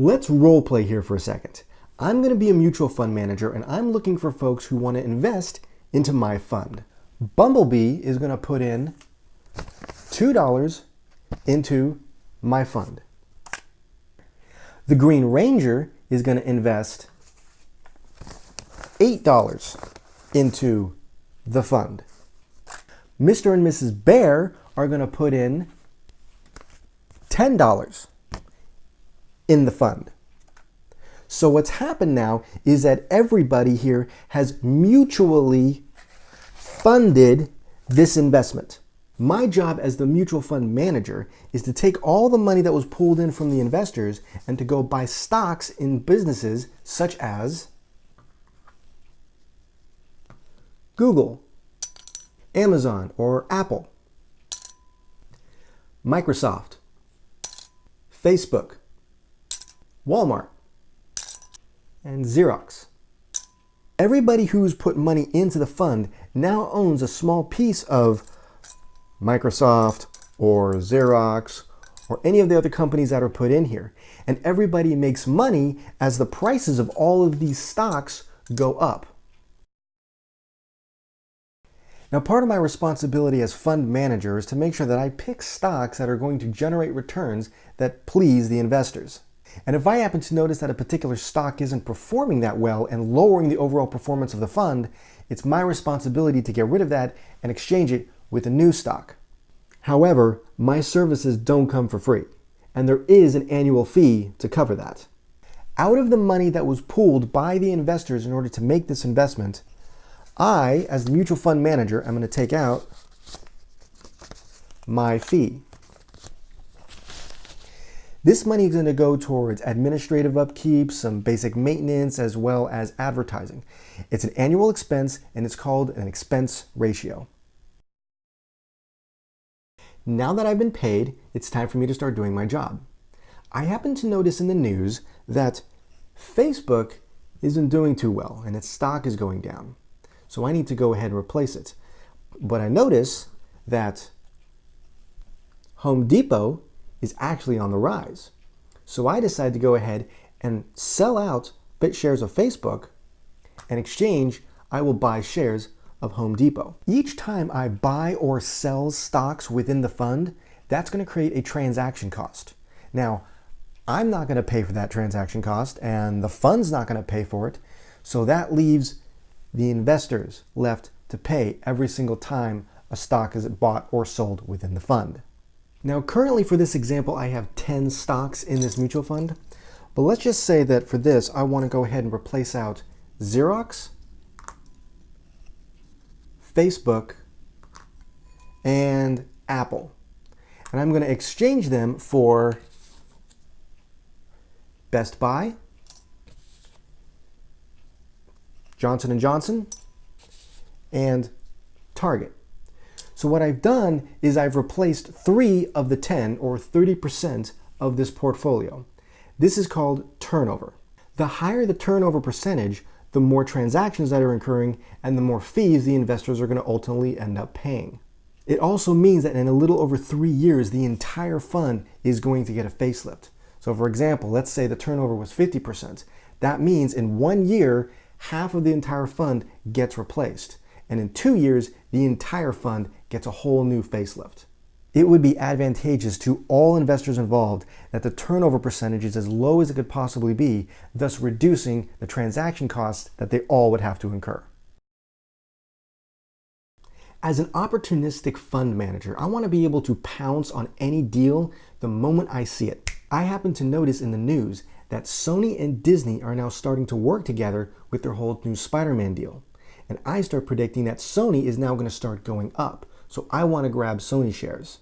Let's role play here for a second. I'm going to be a mutual fund manager and I'm looking for folks who want to invest into my fund. Bumblebee is going to put in $2 into my fund. The Green Ranger is going to invest $8 into the fund. Mr. and Mrs. Bear are going to put in $10 in the fund. So what's happened now is that everybody here has mutually funded this investment. My job as the mutual fund manager is to take all the money that was pulled in from the investors and to go buy stocks in businesses such as Google, Amazon or Apple, Microsoft, Facebook, Walmart, and Xerox. Everybody who's put money into the fund now owns a small piece of Microsoft or Xerox or any of the other companies that are put in here. And everybody makes money as the prices of all of these stocks go up. Now, part of my responsibility as fund manager is to make sure that I pick stocks that are going to generate returns that please the investors. And if I happen to notice that a particular stock isn't performing that well and lowering the overall performance of the fund, it's my responsibility to get rid of that and exchange it with a new stock. However, my services don't come for free, and there is an annual fee to cover that. Out of the money that was pooled by the investors in order to make this investment, I, as the mutual fund manager, am going to take out my fee. This money is going to go towards administrative upkeep, some basic maintenance, as well as advertising. It's an annual expense, and it's called an expense ratio. Now that I've been paid, it's time for me to start doing my job. I happen to notice in the news that Facebook isn't doing too well, and its stock is going down. So I need to go ahead and replace it. But I notice that Home Depot is actually on the rise. So I decided to go ahead and sell out shares of Facebook. In exchange, I will buy shares of Home Depot. Each time I buy or sell stocks within the fund, that's going to create a transaction cost. Now, I'm not going to pay for that transaction cost, and the fund's not going to pay for it. So that leaves the investors left to pay every single time a stock is bought or sold within the fund. Now, currently for this example, I have 10 stocks in this mutual fund, but let's just say that for this, I want to go ahead and replace out Xerox, Facebook, and Apple. And I'm going to exchange them for Best Buy, Johnson & Johnson, and Target. So what I've done is I've replaced 3 of the 10 or 30% of this portfolio. This is called turnover. The higher the turnover percentage, the more transactions that are occurring and the more fees the investors are going to ultimately end up paying. It also means that in a little over 3 years, the entire fund is going to get a facelift. So for example, let's say the turnover was 50%. That means in 1 year, half of the entire fund gets replaced. And in 2 years, the entire fund gets a whole new facelift. It would be advantageous to all investors involved that the turnover percentage is as low as it could possibly be, thus reducing the transaction costs that they all would have to incur. As an opportunistic fund manager, I want to be able to pounce on any deal the moment I see it. I happen to notice in the news that Sony and Disney are now starting to work together with their whole new Spider-Man deal. And I start predicting that Sony is now going to start going up. So I want to grab Sony shares.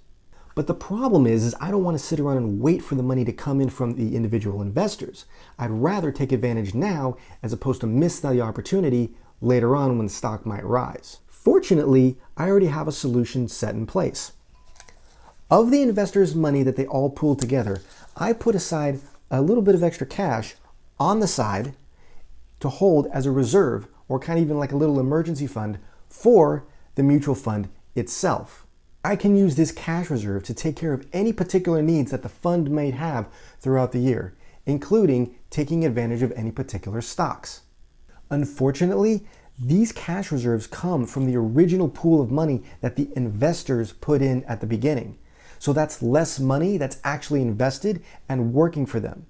But the problem is I don't want to sit around and wait for the money to come in from the individual investors. I'd rather take advantage now as opposed to miss the opportunity later on when the stock might rise. Fortunately, I already have a solution set in place. Of the investors' money that they all pooled together, I put aside a little bit of extra cash on the side to hold as a reserve, or kind of even like a little emergency fund for the mutual fund itself. I can use this cash reserve to take care of any particular needs that the fund may have throughout the year, including taking advantage of any particular stocks. Unfortunately, these cash reserves come from the original pool of money that the investors put in at the beginning. So that's less money that's actually invested and working for them.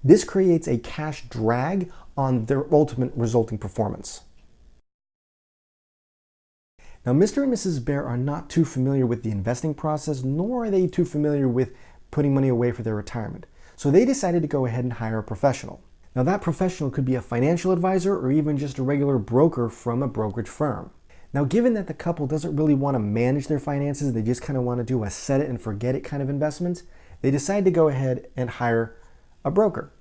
This creates a cash drag on their ultimate resulting performance. Now, Mr. and Mrs. Bear are not too familiar with the investing process, nor are they too familiar with putting money away for their retirement. So they decided to go ahead and hire a professional. Now, that professional could be a financial advisor or even just a regular broker from a brokerage firm. Now, given that the couple doesn't really want to manage their finances, they just kind of want to do a set it and forget it kind of investment, they decide to go ahead and hire a broker.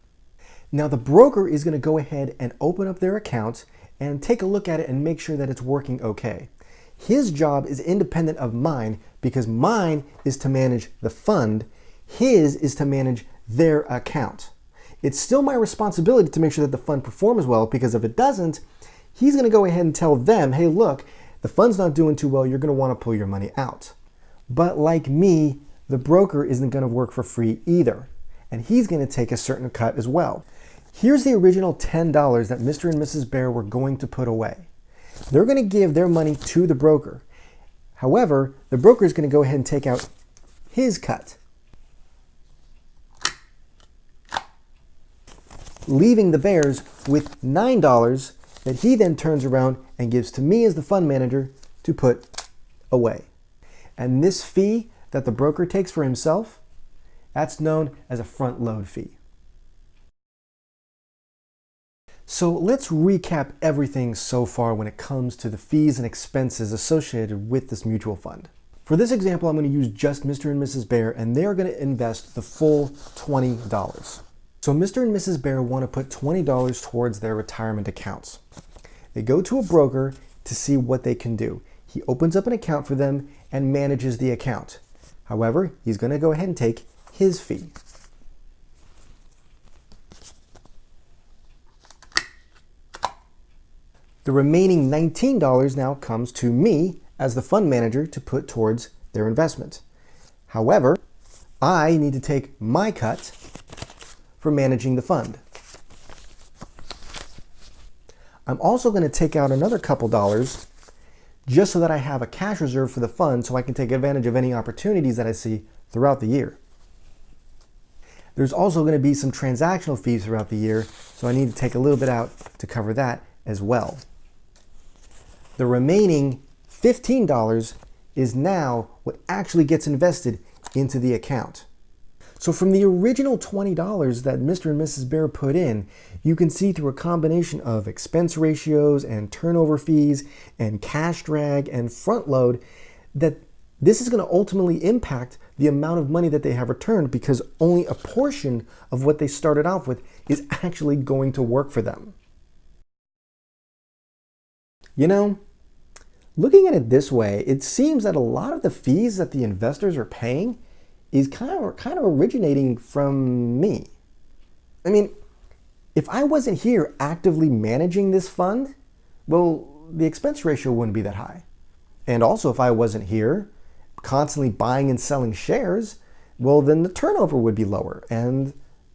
Now, the broker is going to go ahead and open up their account and take a look at it and make sure that it's working okay. His job is independent of mine because mine is to manage the fund. His is to manage their account. It's still my responsibility to make sure that the fund performs well, because if it doesn't, he's going to go ahead and tell them, hey, look, the fund's not doing too well. You're going to want to pull your money out. But like me, the broker isn't going to work for free either. And he's going to take a certain cut as well. Here's the original $10 that Mr. and Mrs. Bear were going to put away. They're going to give their money to the broker. However, the broker is going to go ahead and take out his cut, leaving the Bears with $9 that he then turns around and gives to me as the fund manager to put away. And this fee that the broker takes for himself, that's known as a front load fee. So let's recap everything so far when it comes to the fees and expenses associated with this mutual fund. For this example, I'm going to use just Mr. and Mrs. Bear, and they're going to invest the full $20. So Mr. and Mrs. Bear want to put $20 towards their retirement accounts. They go to a broker to see what they can do. He opens up an account for them and manages the account. However, he's going to go ahead and take his fee. The remaining $19 now comes to me as the fund manager to put towards their investment. However, I need to take my cut for managing the fund. I'm also going to take out another couple dollars just so that I have a cash reserve for the fund so I can take advantage of any opportunities that I see throughout the year. There's also going to be some transactional fees throughout the year, so I need to take a little bit out to cover that as well. The remaining $15 is now what actually gets invested into the account. So from the original $20 that Mr. and Mrs. Bear put in, you can see through a combination of expense ratios and turnover fees and cash drag and front load that this is going to ultimately impact the amount of money that they have returned, because only a portion of what they started off with is actually going to work for them. You know, looking at it this way, it seems that a lot of the fees that the investors are paying is kind of originating from me. I mean, if I wasn't here actively managing this fund, well, the expense ratio wouldn't be that high. And also, if I wasn't here constantly buying and selling shares, well, then the turnover would be lower and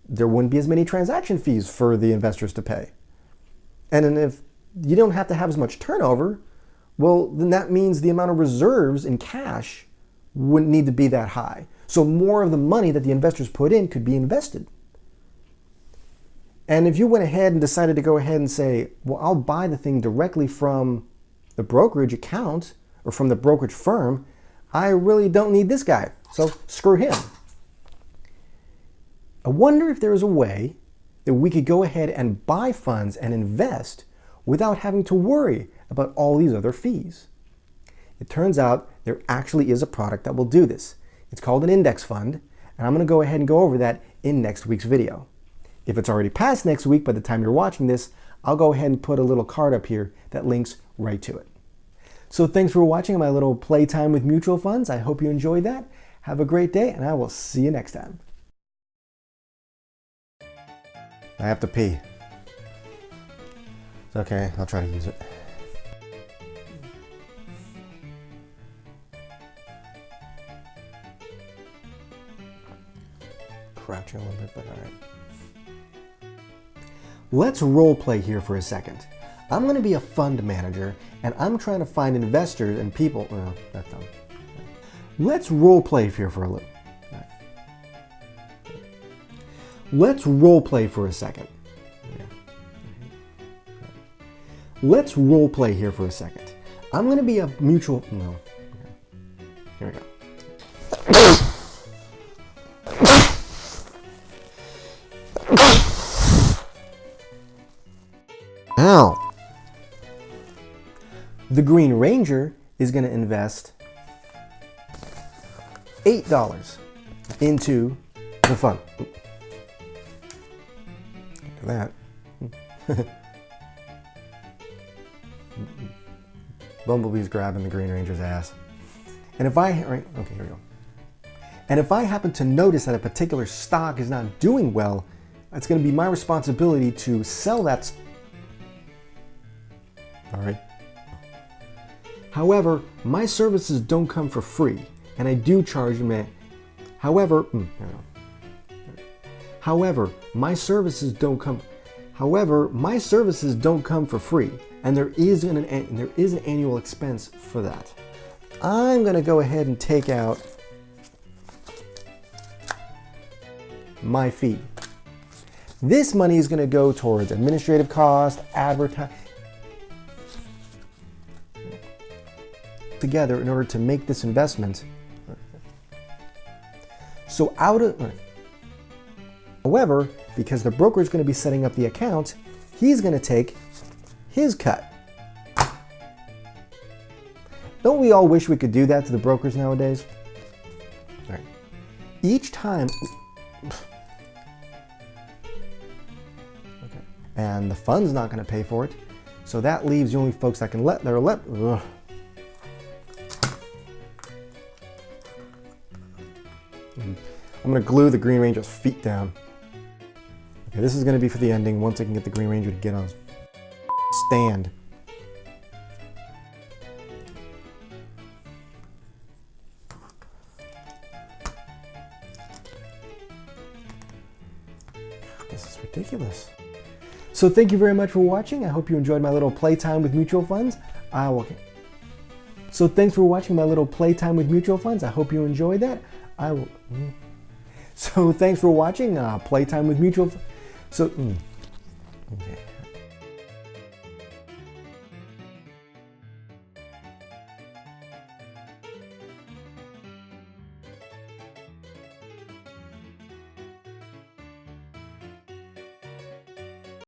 there wouldn't be as many transaction fees for the investors to pay. And then if you don't have to have as much turnover, well, then that means the amount of reserves in cash wouldn't need to be that high. So more of the money that the investors put in could be invested. And if you went ahead and decided to go ahead and say, well, I'll buy the thing directly from the brokerage account or from the brokerage firm, I really don't need this guy, so screw him. I wonder if there is a way that we could go ahead and buy funds and invest without having to worry about all these other fees. It turns out there actually is a product that will do this. It's called an index fund, and I'm going to go ahead and go over that in next week's video. If it's already past next week by the time you're watching this, I'll go ahead and put a little card up here that links right to it. So thanks for watching my little playtime with mutual funds. I hope you enjoyed that. Have a great day, and I will see you next time. I have to pee. It's okay, I'll try to use it. Crouching a little bit, but all right. Let's role play here for a second. I'm going to be a fund manager and I'm trying to find investors and people. Well, that's dumb. Let's role play here for a little. Let's role play for a second. Let's role play here for a second. I'm going to be a mutual. No. Here we go. Ow. The Green Ranger is going to invest $8 into the fund. Look at that. Bumblebee's grabbing the Green Ranger's ass. And if I, right, okay, here we go. And if I happen to notice that a particular stock is not doing well, it's going to be my responsibility to sell that. All right. However, my services don't come for free, and I do charge them. However, my services don't come. However, my services don't come for free, and there is an annual expense for that. I'm going to go ahead and take out my fee. This money is going to go towards administrative costs, advertising, together in order to make this investment. So however, because the broker is going to be setting up the account, he's going to take his cut. Don't we all wish we could do that to the brokers nowadays? All right. Each time, okay, and the fund's not going to pay for it, so that leaves the only folks that can let. I'm going to glue the Green Ranger's feet down. Okay, this is going to be for the ending once I can get the Green Ranger to get on his stand. This is ridiculous. So thank you very much for watching. I hope you enjoyed my little playtime with mutual funds. So thanks for watching my little playtime with mutual funds. I hope you enjoyed that. So thanks for watching Playtime with Mutual. Okay.